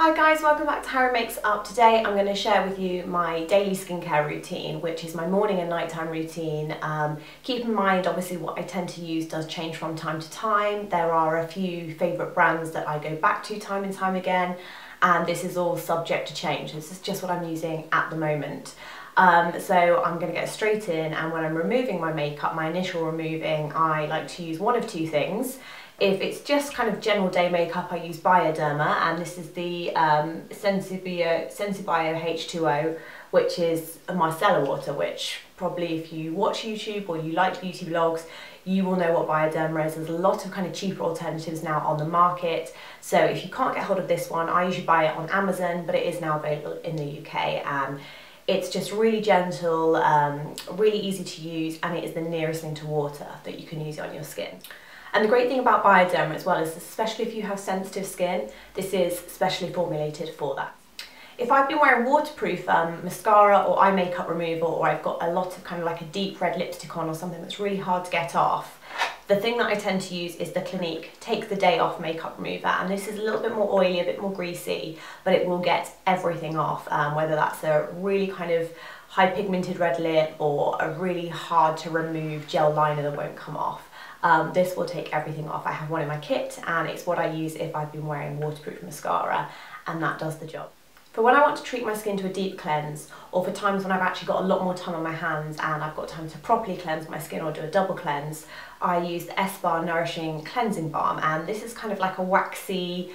Hi guys, welcome back to How Makes Up. Today I'm going to share with you my daily skincare routine, which is my morning and nighttime routine. Keep in mind, obviously, what I tend to use does change from time to time. There are a few favourite brands that I go back to time and time again, and this is all subject to change. This is just what I'm using at the moment. So I'm going to get straight in, and when I'm removing my makeup, my initial removing, I like to use one of two things. If it's just kind of general day makeup, I use Bioderma, and this is the Sensibio H2O, which is a micellar water, which probably if you watch YouTube or you like beauty blogs, you will know what Bioderma is. There's a lot of kind of cheaper alternatives now on the market. So if you can't get hold of this one, I usually buy it on Amazon, but it is now available in the UK. And it's just really gentle, really easy to use, and it is the nearest thing to water that you can use on your skin. And the great thing about Bioderma as well is, especially if you have sensitive skin, this is specially formulated for that. If I've been wearing waterproof mascara or eye makeup removal, or I've got a lot of kind of like a deep red lipstick on or something that's really hard to get off, the thing that I tend to use is the Clinique Take the Day Off makeup remover, and this is a little bit more oily, a bit more greasy, but it will get everything off, whether that's a really kind of high pigmented red lip or a really hard to remove gel liner that won't come off. This will take everything off. I have one in my kit, and it's what I use if I've been wearing waterproof mascara, and that does the job. For when I want to treat my skin to a deep cleanse, or for times when I've actually got a lot more time on my hands and I've got time to properly cleanse my skin or do a double cleanse, I use the S-Bar Nourishing Cleansing Balm, and this is kind of like a waxy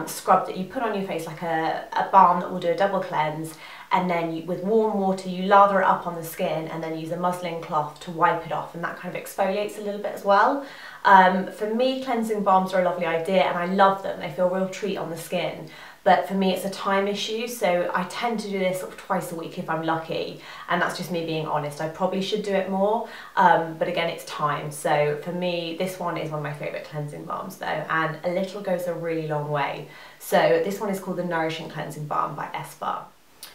scrub that you put on your face, like a balm that will do a double cleanse, and then with warm water you lather it up on the skin and then use a muslin cloth to wipe it off, and that kind of exfoliates a little bit as well. For me, cleansing balms are a lovely idea and I love them. They feel a real treat on the skin. But for me, it's a time issue, so I tend to do this sort of twice a week if I'm lucky, and that's just me being honest. I probably should do it more, but again, it's time. So for me, this one is one of my favourite cleansing balms though, and a little goes a really long way. So this one is called the Nourishing Cleansing Balm by S-Bar.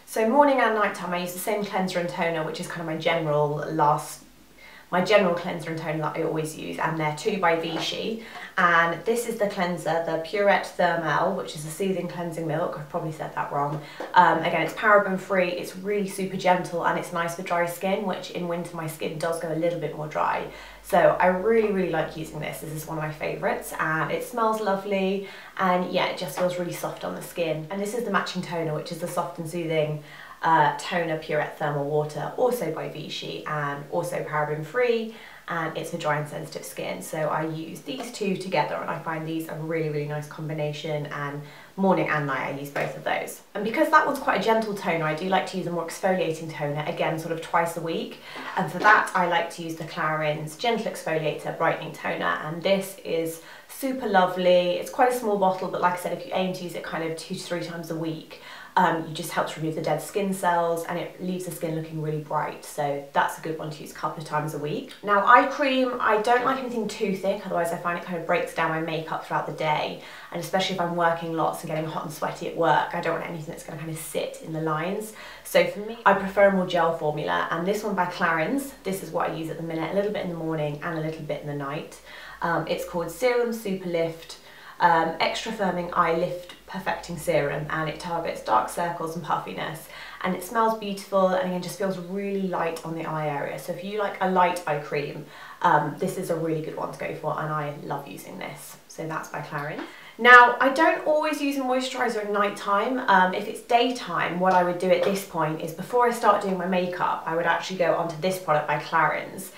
So morning and night time, I use the same cleanser and toner, which is kind of my general cleanser and toner that I always use, and they're two by Vichy. And this is the cleanser, the Purette Thermal, which is a soothing cleansing milk. I've probably said that wrong. Again, it's paraben free, it's really super gentle, and it's nice for dry skin, which in winter my skin does go a little bit more dry. So I really like using this. This is one of my favourites, and it smells lovely, and yeah, it just feels really soft on the skin. And this is the matching toner, which is the soft and soothing toner Purette Thermal Water, also by Vichy and also paraben free, and it's for dry and sensitive skin. So I use these two together, and I find these a really nice combination, and morning and night I use both of those. And because that one's quite a gentle toner, I do like to use a more exfoliating toner, again sort of twice a week, and for that I like to use the Clarins Gentle Exfoliator Brightening Toner, and this is super lovely. It's quite a small bottle, but like I said, if you aim to use it kind of 2 to 3 times a week, it just helps remove the dead skin cells, and it leaves the skin looking really bright. So that's a good one to use a couple of times a week. Now, eye cream, I don't like anything too thick, otherwise I find it kind of breaks down my makeup throughout the day, and especially if I'm working lots and getting hot and sweaty at work, I don't want anything that's going to kind of sit in the lines. So for me, I prefer a more gel formula, and this one by Clarins, this is what I use at the minute, a little bit in the morning and a little bit in the night. It's called Serum Super Lift Extra Firming Eye Lift Perfecting Serum, and it targets dark circles and puffiness, and it smells beautiful, and again just feels really light on the eye area. So if you like a light eye cream, this is a really good one to go for, and I love using this. So that's by Clarins. Now, I don't always use a moisturiser at night time. If it's daytime, what I would do at this point is, before I start doing my makeup, I would actually go onto this product by Clarins.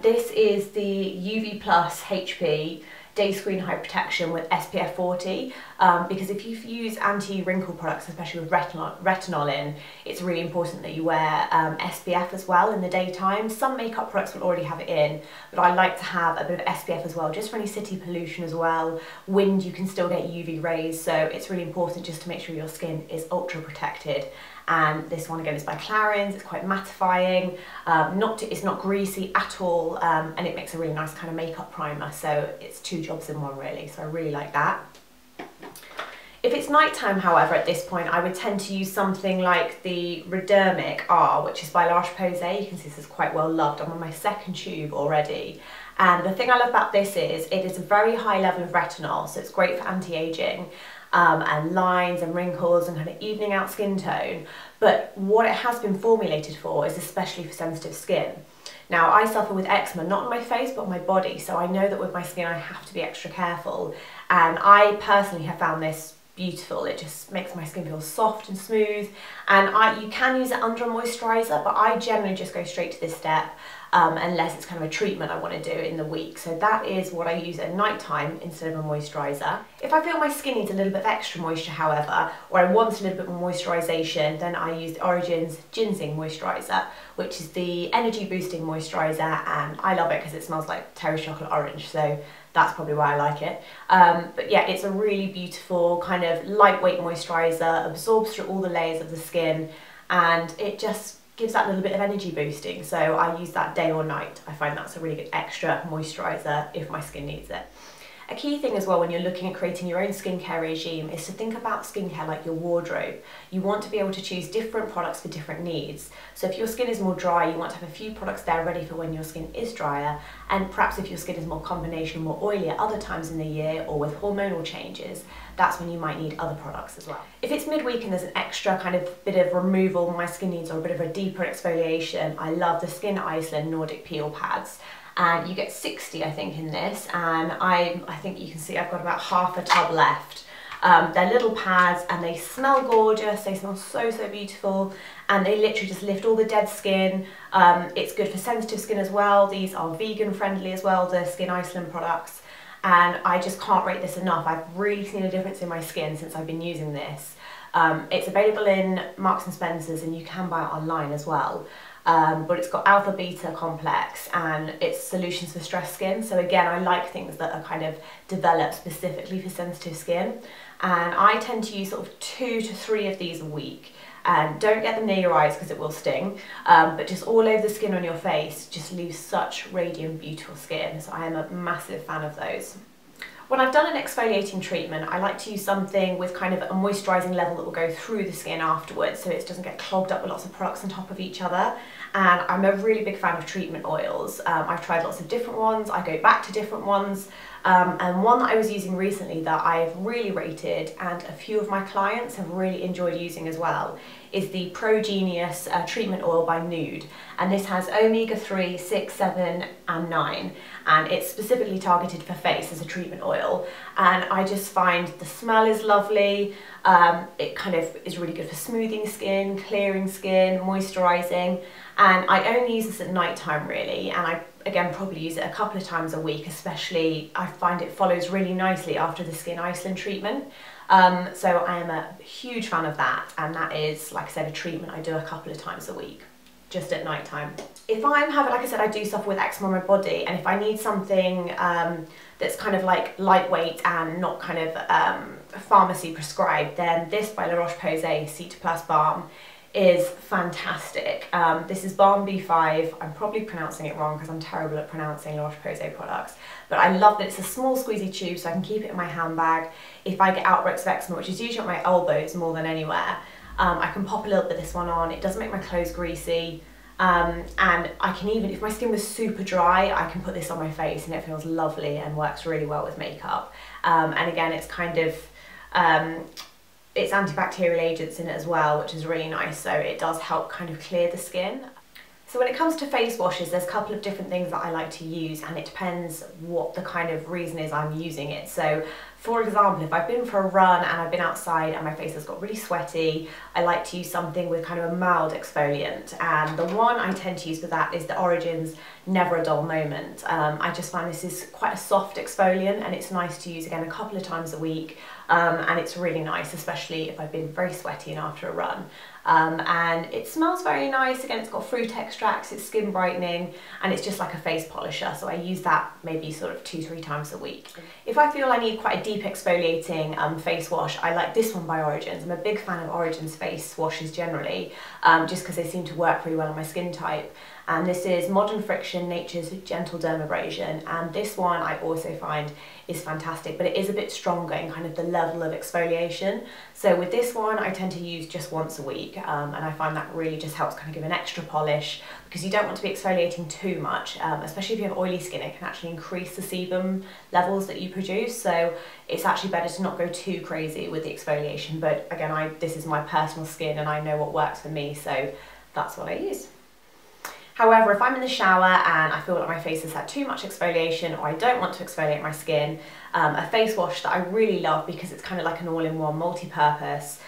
This is the UV Plus HP Day Screen High Protection with SPF 40, because if you use anti-wrinkle products, especially with retinol in, it's really important that you wear SPF as well in the daytime. Some makeup products will already have it in, but I like to have a bit of SPF as well, just for any city pollution as well. Wind, you can still get UV rays, so it's really important just to make sure your skin is ultra protected. And this one again is by Clarins. It's quite mattifying, it's not greasy at all, and it makes a really nice kind of makeup primer, so it's 2 jobs in one really, so I really like that. If it's nighttime, however, at this point, I would tend to use something like the Redermic R, which is by La Roche-Posay. You can see this is quite well loved. I'm on my 2nd tube already. And the thing I love about this is it is a very high level of retinol, so it's great for anti-aging. and lines and wrinkles and kind of evening out skin tone. But what it has been formulated for is especially for sensitive skin. Now, I suffer with eczema, not on my face, but on my body. So I know that with my skin, I have to be extra careful. And I personally have found this beautiful. It just makes my skin feel soft and smooth. And you can use it under a moisturiser, but I generally just go straight to this step unless it's kind of a treatment I want to do in the week. So that is what I use at night time instead of a moisturiser. If I feel my skin needs a little bit of extra moisture, however, or I want a little bit more moisturisation, then I use the Origins Ginseng Moisturiser, which is the energy boosting moisturiser, and I love it because it smells like Terry's chocolate orange, so that's probably why I like it. But yeah, it's a really beautiful kind of lightweight moisturiser, absorbs through all the layers of the skin, and it just gives that little bit of energy boosting. So I use that day or night. I find that's a really good extra moisturiser if my skin needs it. A key thing as well when you're looking at creating your own skincare regime is to think about skincare like your wardrobe. You want to be able to choose different products for different needs. So if your skin is more dry, you want to have a few products there ready for when your skin is drier, and perhaps if your skin is more combination, more oily at other times in the year or with hormonal changes, that's when you might need other products as well. If it's midweek and there's an extra kind of bit of removal my skin needs or a bit of a deeper exfoliation, I love the Skin Iceland Nordic Peel Pads. And you get 60, I think, in this, and I think you can see I've got about half a tub left. They're little pads and they smell gorgeous, they smell so beautiful, and they literally just lift all the dead skin. It's good for sensitive skin as well. These are vegan friendly as well, the Skin Iceland products, and I just can't rate this enough. I've really seen a difference in my skin since I've been using this. It's available in Marks and Spencer's, and you can buy it online as well. But it's got alpha beta complex and it's solutions for stressed skin. So again, I like things that are kind of developed specifically for sensitive skin, and I tend to use sort of 2 to 3 of these a week. And don't get them near your eyes because it will sting, but just all over the skin on your face just leaves such radiant, beautiful skin. So I am a massive fan of those. When I've done an exfoliating treatment, I like to use something with kind of a moisturising level that will go through the skin afterwards, so it doesn't get clogged up with lots of products on top of each other. And I'm a really big fan of treatment oils. I've tried lots of different ones, I go back to different ones, and one that I was using recently that I've really rated and a few of my clients have really enjoyed using as well is the Pro Genius treatment oil by Nude, and this has omega-3, 6, 7 and 9, and it's specifically targeted for face as a treatment oil, and I just find the smell is lovely. It kind of is really good for smoothing skin, clearing skin, moisturising, and I only use this at night time really, and I again probably use it a couple of times a week, especially I find it follows really nicely after the Skin Iceland treatment. So I am a huge fan of that, and that is, like I said, a treatment I do a couple of times a week, just at night time. If I'm having, like I said, I do suffer with eczema on my body, and if I need something that's kind of like lightweight and not kind of pharmacy prescribed, then this by La Roche-Posay Cete Plus Balm is fantastic. This is Balm B5. I'm probably pronouncing it wrong because I'm terrible at pronouncing La Roche-Posay products, but I love that it's a small squeezy tube so I can keep it in my handbag. If I get outbreaks of eczema, which is usually at my elbows more than anywhere, I can pop a little bit of this one on. It doesn't make my clothes greasy, and I can even, if my skin was super dry, I can put this on my face and it feels lovely and works really well with makeup. And again, it's kind of it's antibacterial agents in it as well, which is really nice, so it does help kind of clear the skin. So when it comes to face washes, there's a couple of different things that I like to use, and it depends what the kind of reason is I'm using it. So for example, if I've been for a run and I've been outside and my face has got really sweaty, I like to use something with kind of a mild exfoliant, and the one I tend to use for that is the Origins Never a Dull Moment. I just find this is quite a soft exfoliant, and it's nice to use again a couple of times a week, and it's really nice, especially if I've been very sweaty and after a run. And it smells very nice. Again, it's got fruit extracts, it's skin brightening, and it's just like a face polisher, so I use that maybe sort of 2-3 times a week. If I feel I need quite a deep exfoliating face wash, I like this one by Origins. I'm a big fan of Origins face washes generally, just because they seem to work really well on my skin type. and this is Modern Friction Nature's Gentle Dermabrasion, and this one I also find is fantastic, but it is a bit stronger in kind of the level of exfoliation. So with this one I tend to use just once a week, and I find that really just helps kind of give an extra polish, because you don't want to be exfoliating too much, especially if you have oily skin. It can actually increase the sebum levels that you produce, so it's actually better to not go too crazy with the exfoliation. But again, this is my personal skin and I know what works for me, so that's what I use. However, if I'm in the shower and I feel like my face has had too much exfoliation, or I don't want to exfoliate my skin, a face wash that I really love because it's kind of like an all-in-one multi-purpose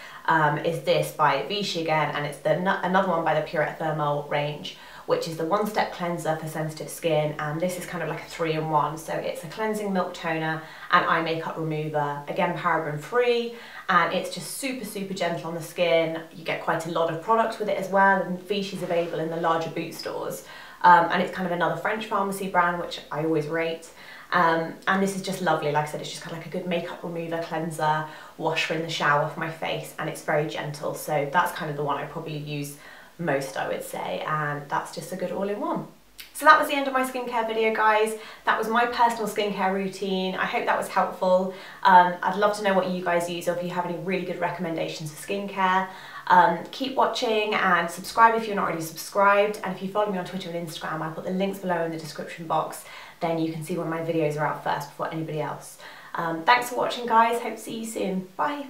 is this by Vichy again, and it's another one by the Purette Thermal range, which is the one-step cleanser for sensitive skin, and this is kind of like a 3-in-1. So it's a cleansing milk toner and eye makeup remover, again paraben free, and it's just super gentle on the skin. You get quite a lot of product with it as well, and Vichy's available in the larger boot stores, and it's kind of another French pharmacy brand, which I always rate. And this is just lovely. Like I said, it's just kind of like a good makeup remover, cleanser, wash for in the shower for my face, and it's very gentle. So that's kind of the one I probably use most, I would say, and that's just a good all-in-one. So that was the end of my skincare video, guys. That was my personal skincare routine. I hope that was helpful. I'd love to know what you guys use, or if you have any really good recommendations for skincare. Keep watching and subscribe if you're not already subscribed, and if you follow me on Twitter and Instagram, I'll put the links below in the description box, then you can see when my videos are out first before anybody else. Thanks for watching, guys. Hope to see you soon. Bye.